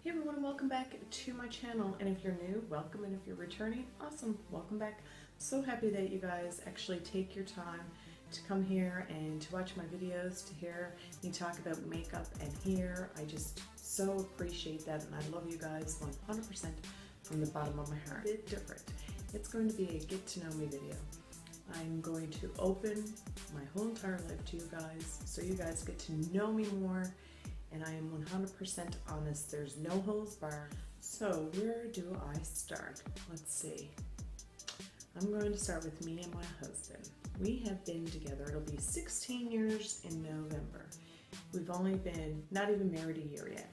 Hey everyone, welcome back to my channel, and if you're new, welcome, and if you're returning, awesome, welcome back. So happy that you guys actually take your time to come here and to watch my videos, to hear me talk about makeup and hair. I just so appreciate that, and I love you guys 100% from the bottom of my heart. A bit different. It's going to be a get to know me video. I'm going to open my whole entire life to you guys so you guys get to know me more. And I am 100% honest. There's no holds barred. So where do I start? Let's see. I'm going to start with me and my husband. We have been together. It'll be 16 years in November. We've only been not even married a year yet.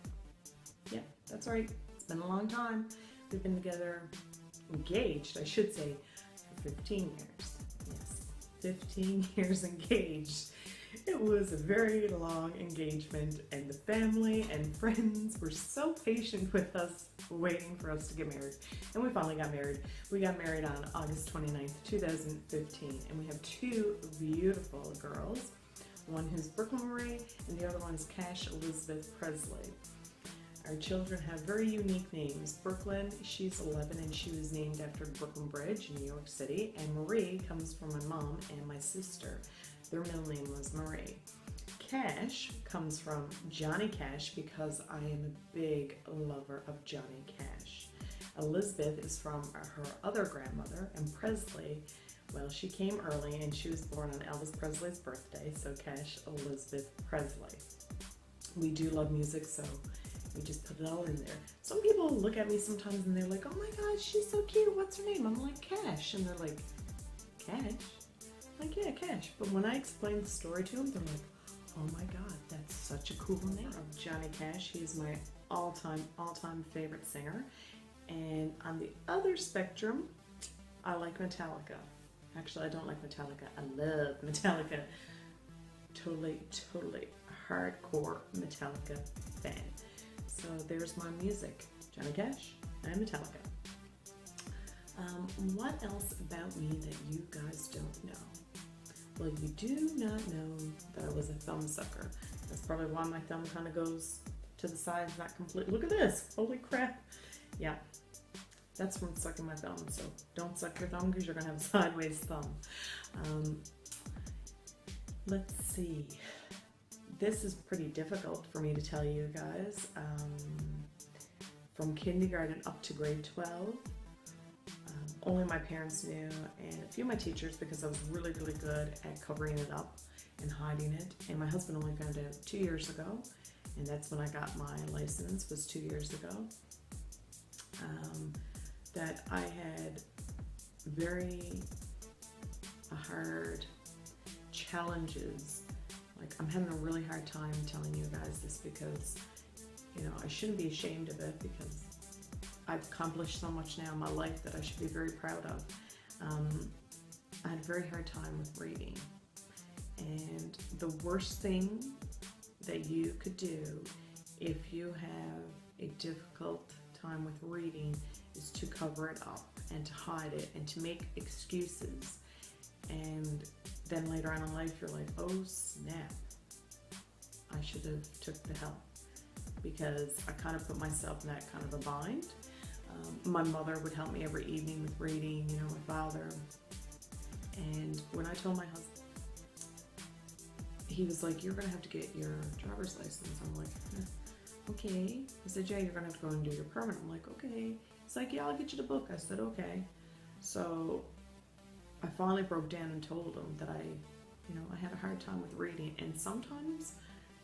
Yep, that's right. It's been a long time. We've been together, engaged, I should say, for 15 years. Yes, 15 years engaged. It was a very long engagement, and the family and friends were so patient with us, waiting for us to get married. And we finally got married. We got married on August 29th, 2015, and we have two beautiful girls. One who's Brooklyn Marie, and the other one is Cash Elizabeth Presley. Our children have very unique names. Brooklyn, she's 11, and she was named after Brooklyn Bridge in New York City, and Marie comes from my mom and my sister. Their middle name was Marie. Cash comes from Johnny Cash because I am a big lover of Johnny Cash. Elizabeth is from her other grandmother, and Presley, well, she came early and she was born on Elvis Presley's birthday, so Cash Elizabeth Presley. We do love music, so we just put it all in there. Some people look at me sometimes and they're like, oh my God, she's so cute, what's her name? I'm like, Cash. And they're like, Cash? Like, yeah, Cash. But when I explain the story to them, they're like, oh my God, that's such a cool name. Of Johnny Cash, he's my all-time favorite singer. And on the other spectrum, I like Metallica. Actually, I don't like Metallica. I love Metallica. Totally hardcore Metallica fan. So there's my music. Johnny Cash and Metallica. What else about me that you guys don't know? Well, you do not know that I was a thumb sucker. That's probably why my thumb kind of goes to the side, not completely. Look at this, holy crap. Yeah, that's from sucking my thumb. So don't suck your thumb because you're gonna have a sideways thumb. Let's see. This is pretty difficult for me to tell you guys. From kindergarten up to grade 12, only my parents knew, and a few of my teachers, because I was really good at covering it up and hiding it. And my husband only found out 2 years ago, and that's when I got my license, was 2 years ago, that I had very hard challenges. Like, I'm having a really hard time telling you guys this because, you know, I shouldn't be ashamed of it because I've accomplished so much now in my life that I should be very proud of. I had a very hard time with reading. And the worst thing that you could do if you have a difficult time with reading is to cover it up and to hide it and to make excuses. And then later on in life, you're like, oh snap, I should have took the help, because I kind of put myself in that kind of a bind. My mother would help me every evening with reading, you know, my father. And when I told my husband, he was like, you're gonna have to get your driver's license. I'm like, okay. He said, yeah, you're gonna have to go and do your permit. I'm like, okay. He's like, yeah, I'll get you the book. I said, okay. So I finally broke down and told him that I had a hard time with reading. And sometimes,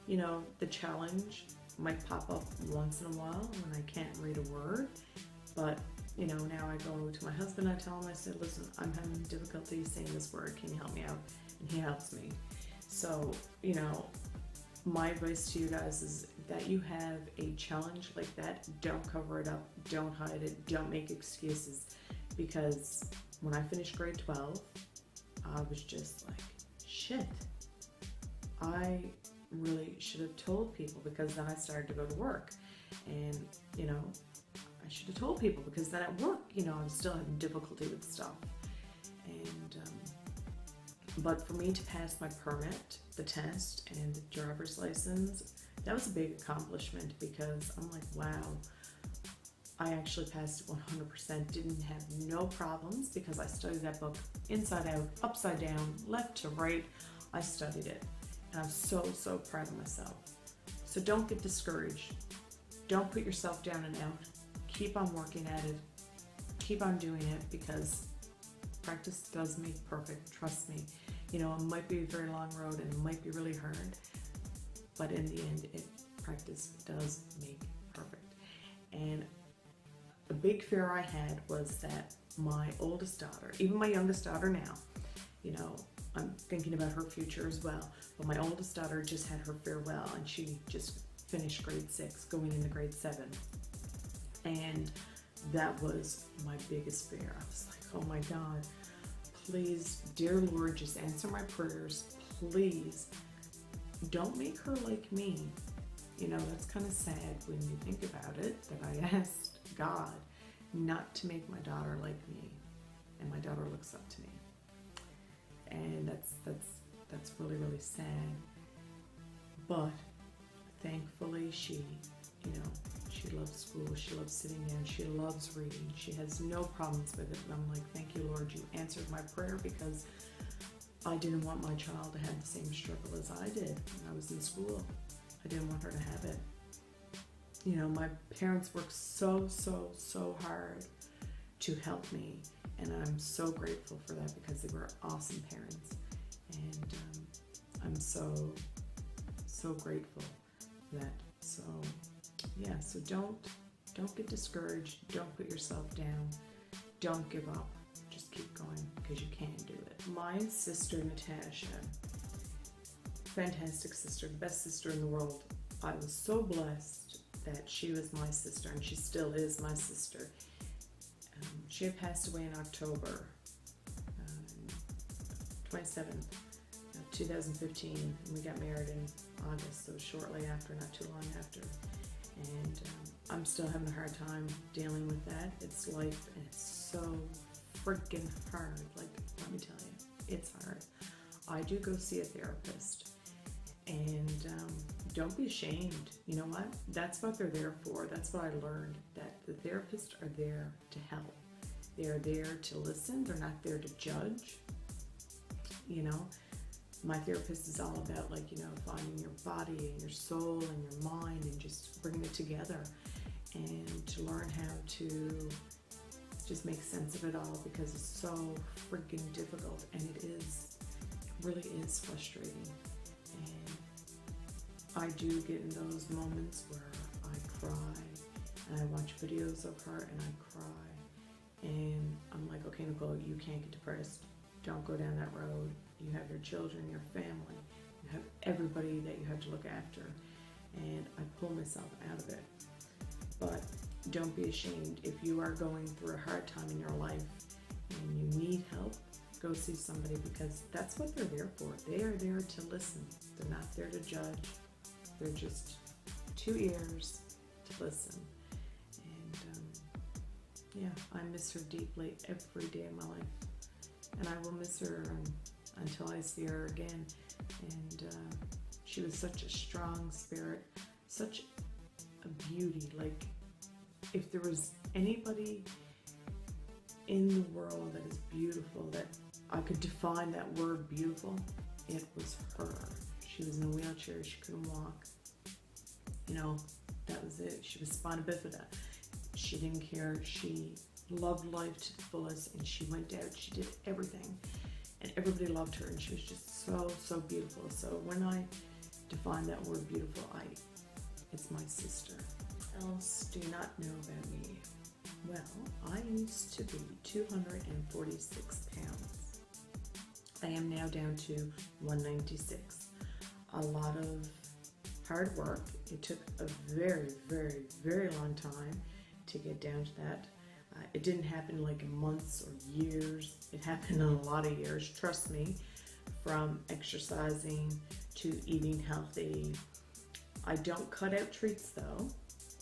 you know, the challenge might pop up once in a while when I can't read a word. But, you know, now I go to my husband, I tell him, I said, listen, I'm having difficulty saying this word, can you help me out? And he helps me. So, you know, my advice to you guys is that you have a challenge like that, don't cover it up, don't hide it, don't make excuses. Because when I finished grade 12, I was just like, shit, I really should have told people, because then I started to go to work. And, you know, I should have told people, because then at work, you know, I'm still having difficulty with stuff. And, but for me to pass my permit, the test, and the driver's license, that was a big accomplishment because I'm like, wow, I actually passed 100%, didn't have no problems because I studied that book inside out, upside down, left to right. I studied it, and I'm so, so proud of myself. So don't get discouraged. Don't put yourself down and out. Keep on working at it. Keep on doing it, because practice does make perfect. Trust me. You know, it might be a very long road and it might be really hard, but in the end, practice does make perfect. And a big fear I had was that my oldest daughter, even my youngest daughter now, you know, I'm thinking about her future as well, but my oldest daughter just had her farewell and she just finished grade 6, going into grade 7. And that was my biggest fear. I was like, oh my God, please, dear Lord, just answer my prayers. Please don't make her like me. You know, that's kind of sad when you think about it, that I asked God not to make my daughter like me, and my daughter looks up to me. And that's really, really sad. But thankfully she loves school, she loves sitting down, she loves reading, she has no problems with it. And I'm like, thank you, Lord, you answered my prayer, because I didn't want my child to have the same struggle as I did when I was in school. I didn't want her to have it. You know, my parents worked so, so, so hard to help me, and I'm so grateful for that, because they were awesome parents. And I'm so, so grateful for that. So yeah, so don't get discouraged. Don't put yourself down. Don't give up. Just keep going, because you can do it. My sister Natasha, fantastic sister, the best sister in the world. I was so blessed that she was my sister, and she still is my sister. She had passed away in October 27th, 2015, and we got married in August, so shortly after, not too long after. And I'm still having a hard time dealing with that. It's life, and it's so freaking hard. Like, let me tell you, it's hard. I do go see a therapist, and don't be ashamed. You know what? That's what they're there for. That's what I learned, that the therapists are there to help. They're there to listen. They're not there to judge. You know, my therapist is all about, like, you know, finding your body and your soul and your mind and just bringing it together, and to learn how to just make sense of it all, because it's so freaking difficult, and it really is frustrating. And I do get in those moments where I cry, and I watch videos of her and I cry, and I'm like, okay, Nicole, you can't get depressed. Don't go down that road. You have your children, your family, you have everybody that you have to look after, and I pull myself out of it. But don't be ashamed. If you are going through a hard time in your life and you need help, go see somebody, because that's what they're there for. They are there to listen. They're not there to judge. They're just 2 ears to listen. And yeah, I miss her deeply every day of my life, and I will miss her until I see her again. And she was such a strong spirit, such a beauty. Like, if there was anybody in the world that is beautiful, that I could define that word beautiful, it was her. She was in a wheelchair, she couldn't walk. You know, that was it. She was spina bifida. She didn't care. She loved life to the fullest, and she went out, she did everything, and everybody loved her, and she was just so, so beautiful. So when I define that word beautiful, it's my sister. What else do you not know about me? Well, I used to be 246 pounds. I am now down to 196. A lot of hard work. It took a very, very, very long time to get down to that. It didn't happen like in months or years. It happened in a lot of years, trust me, from exercising to eating healthy. I don't cut out treats though.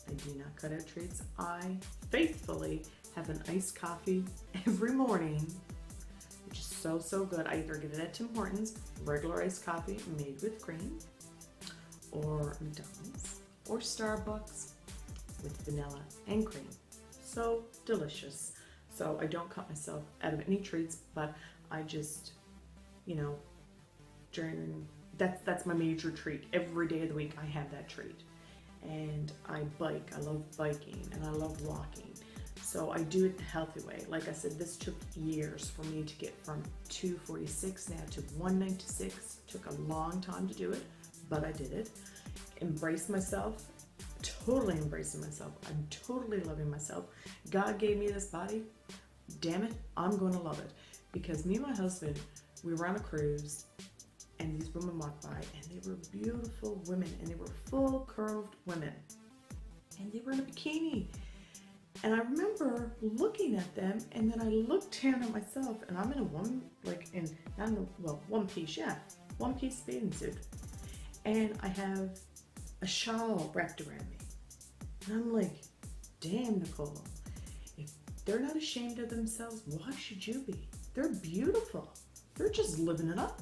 I do not cut out treats. I faithfully have an iced coffee every morning, which is so, so good. I either get it at Tim Hortons, regular iced coffee made with cream, or McDonald's or Starbucks with vanilla and cream. So delicious. So I don't cut myself out of any treats, but I just, you know, that's my major treat. Every day of the week I have that treat. And I bike. I love biking and I love walking. So I do it the healthy way. Like I said, this took years for me to get from 246 now to 196. Took a long time to do it, but I did it. Embrace myself. Totally embracing myself. I'm totally loving myself. God gave me this body. Damn it, I'm going to love it. Because me and my husband, we were on a cruise and these women walked by and they were beautiful women and they were full curved women and they were in a bikini. And I remember looking at them and then I looked down at myself and I'm in a one piece bathing suit. And I have a shawl wrapped around me. And I'm like, damn, Nicole, if they're not ashamed of themselves, why should you be? They're beautiful. They're just living it up.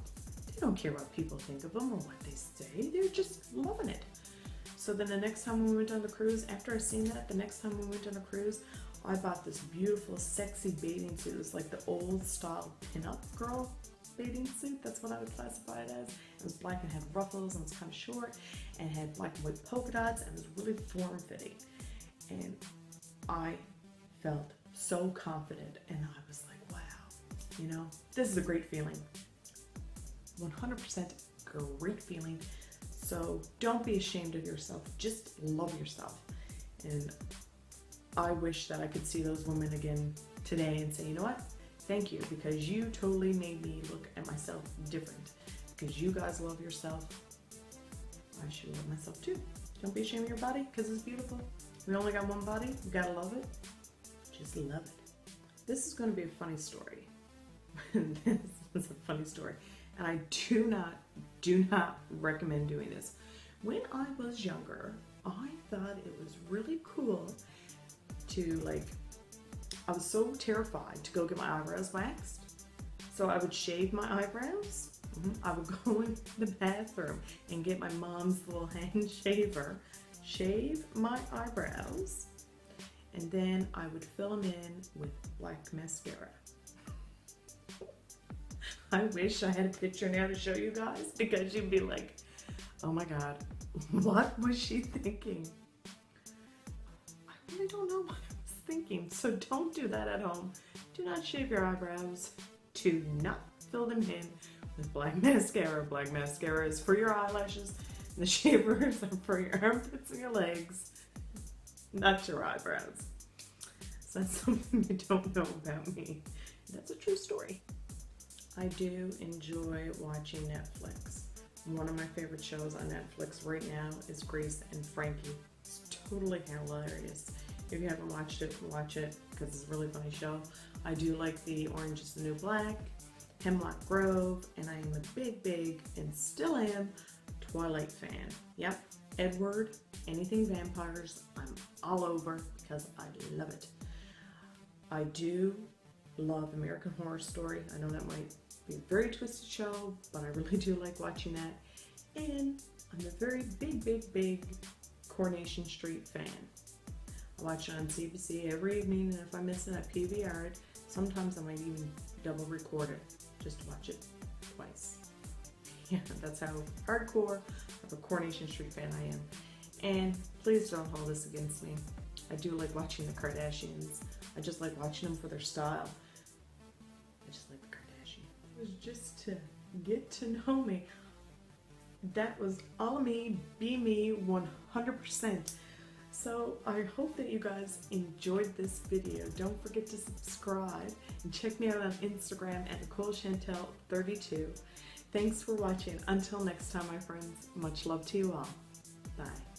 They don't care what people think of them or what they say. They're just loving it. So then the next time we went on the cruise, after I seen that, the next time we went on a cruise, I bought this beautiful, sexy bathing suit. It was like the old style pinup girl bathing suit. That's what I would classify it as. It was black and had ruffles and it was kind of short and had black and white polka dots and it was really form-fitting. And I felt so confident and I was like, wow, you know, this is a great feeling. 100% great feeling. So don't be ashamed of yourself. Just love yourself. And I wish that I could see those women again today and say, you know what? Thank you, because you totally made me look at myself different. Because you guys love yourself, I should love myself too. Don't be ashamed of your body because it's beautiful. We only got one body. We gotta love it. Just love it. This is going to be a funny story. This is a funny story. And I do not recommend doing this. When I was younger, I thought it was really cool to I was so terrified to go get my eyebrows waxed. So I would shave my eyebrows. I would go in the bathroom and get my mom's little hand shaver, shave my eyebrows, and then I would fill them in with black mascara. I wish I had a picture now to show you guys, because you'd be like, oh my God, what was she thinking? I really don't know what I was thinking. So don't do that at home. Do not shave your eyebrows. Do not fill them in with black mascara. Black mascara is for your eyelashes. The shavers are for your armpits and your legs, not your eyebrows. So that's something you don't know about me. That's a true story. I do enjoy watching Netflix. One of my favorite shows on Netflix right now is Grace and Frankie. It's totally hilarious. If you haven't watched it, watch it because it's a really funny show. I do like the Orange is the New Black, Hemlock Grove, and I am a big, and still am, Twilight fan. Yep, Edward, anything vampires, I'm all over because I love it. I do love American Horror Story. I know that might be a very twisted show, but I really do like watching that. And I'm a very big Coronation Street fan. I watch it on CBC every evening, and if I miss it, I PVR it. Sometimes I might even double record it just to watch it twice. Yeah, that's how hardcore of a Coronation Street fan I am. And please don't hold this against me. I do like watching the Kardashians. I just like watching them for their style. I just like the Kardashians. It was just to get to know me. That was all of me, be me 100%. So I hope that you guys enjoyed this video. Don't forget to subscribe and check me out on Instagram at Nicole Chantell 32. Thanks for watching. Until next time, my friends, much love to you all. Bye.